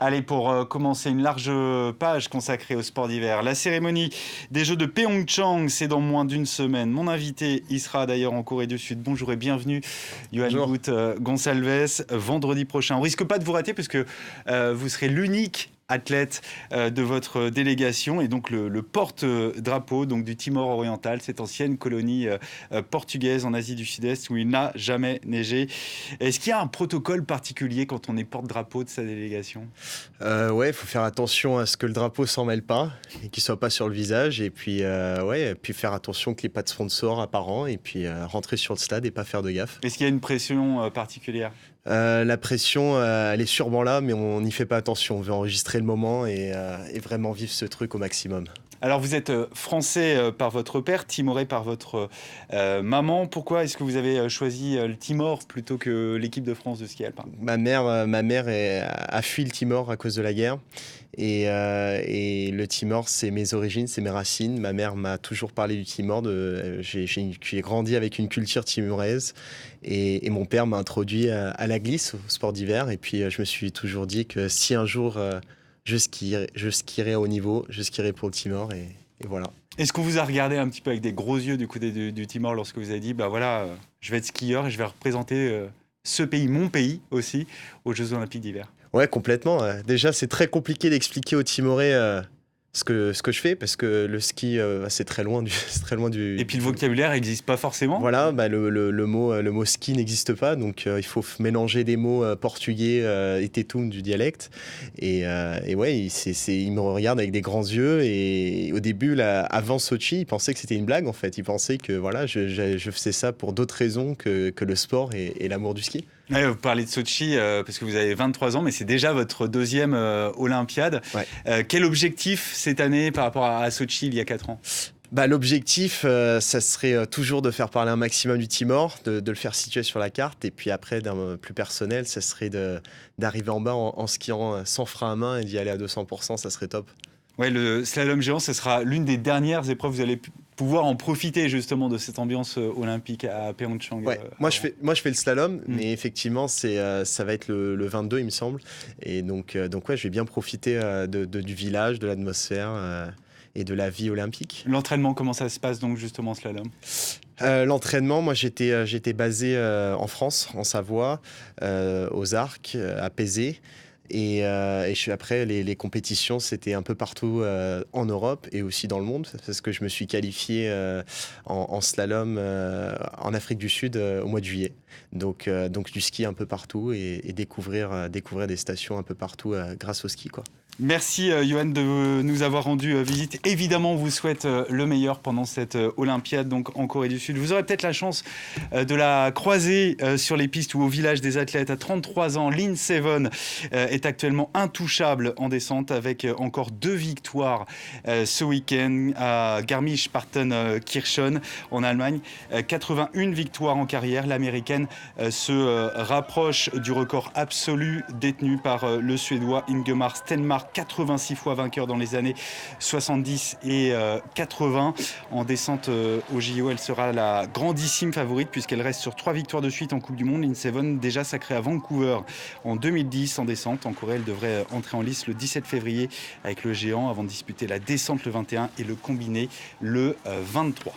Allez, pour commencer, une large page consacrée au sport d'hiver. La cérémonie des Jeux de Pyeongchang, c'est dans moins d'une semaine. Mon invité y sera d'ailleurs en Corée du Sud. Bonjour et bienvenue, Johan Bonjour. Gout Gonçalves, vendredi prochain. On risque pas de vous rater puisque vous serez l'unique athlète de votre délégation et donc le porte-drapeau donc du Timor oriental, cette ancienne colonie portugaise en Asie du Sud-Est où il n'a jamais neigé. Est-ce qu'il y a un protocole particulier quand on est porte-drapeau de sa délégation ? Ouais, il faut faire attention à ce que le drapeau s'en mêle pas et qu'il soit pas sur le visage. Et puis, et puis faire attention qu'il n'y ait pas de sponsor apparent. Et puis rentrer sur le stade et pas faire de gaffe. Est-ce qu'il y a une pression particulière ? La pression, elle est sûrement là, mais on n'y fait pas attention. On veut enregistrer le moment et vraiment vivre ce truc au maximum. Alors vous êtes français par votre père, timorais par votre maman. Pourquoi est-ce que vous avez choisi le Timor plutôt que l'équipe de France de ski alpin ? Ma mère a fui le Timor à cause de la guerre. Et le Timor, c'est mes origines, c'est mes racines. Ma mère m'a toujours parlé du Timor. J'ai grandi avec une culture timoraise. Et mon père m'a introduit à la glisse, au sport d'hiver. Et puis, je me suis toujours dit que si un jour je skierais à haut niveau, je skierais pour le Timor. Et voilà. Est-ce qu'on vous a regardé un petit peu avec des gros yeux du côté du Timor lorsque vous avez dit, bah voilà, je vais être skieur et je vais représenter ce pays, mon pays aussi, aux Jeux Olympiques d'hiver ? Ouais, complètement. Déjà, c'est très compliqué d'expliquer aux Timorais ce que je fais parce que le ski, c'est très loin du, c'est très loin du. Et puis le vocabulaire n'existe pas forcément. Voilà, bah, le mot ski n'existe pas, donc il faut mélanger des mots portugais et tétoum du dialecte. Et ouais, il me regarde avec des grands yeux. Et au début, là, avant Sochi, il pensait que c'était une blague en fait. Il pensait que voilà, je faisais ça pour d'autres raisons que le sport et l'amour du ski. Ouais, vous parlez de Sochi parce que vous avez 23 ans, mais c'est déjà votre deuxième Olympiade. Ouais. Quel objectif cette année par rapport à Sochi il y a 4 ans ? Bah, l'objectif, ça serait toujours de faire parler un maximum du Timor, de le faire situer sur la carte. Et puis après, d'un plus personnel, ça serait d'arriver en bas en skiant sans frein à main et d'y aller à 200%, ça serait top. Ouais, le slalom géant, ce sera l'une des dernières épreuves. Vous allez pouvoir en profiter justement de cette ambiance olympique à Pyeongchang. Ouais. Moi, je fais le slalom, mais effectivement, ça va être le 22, il me semble. Et donc ouais, je vais bien profiter du village, de l'atmosphère et de la vie olympique. L'entraînement, comment ça se passe donc justement slalom ? L'entraînement, moi j'étais basé en France, en Savoie, aux Arcs, à Pézé. Et après, les compétitions, c'était un peu partout en Europe et aussi dans le monde, parce que je me suis qualifié en slalom en Afrique du Sud au mois de juillet. Donc du ski un peu partout et découvrir des stations un peu partout grâce au ski, quoi. Merci Johan de nous avoir rendu visite. Évidemment, on vous souhaite le meilleur pendant cette Olympiade donc en Corée du Sud. Vous aurez peut-être la chance de la croiser sur les pistes ou au village des athlètes. À 33 ans, Lynn Seven est actuellement intouchable en descente avec encore 2 victoires ce week-end à Garmisch-Partenkirchen en Allemagne. 81 victoires en carrière. L'américaine se rapproche du record absolu détenu par le Suédois Ingemar Stenmark. 86 fois vainqueur dans les années 70 et 80. En descente au JO, elle sera la grandissime favorite puisqu'elle reste sur 3 victoires de suite en Coupe du Monde. Lynn Seven, déjà sacrée à Vancouver en 2010 en descente. En Corée, elle devrait entrer en lice le 17 février avec le géant avant de disputer la descente le 21 et le combiné le 23.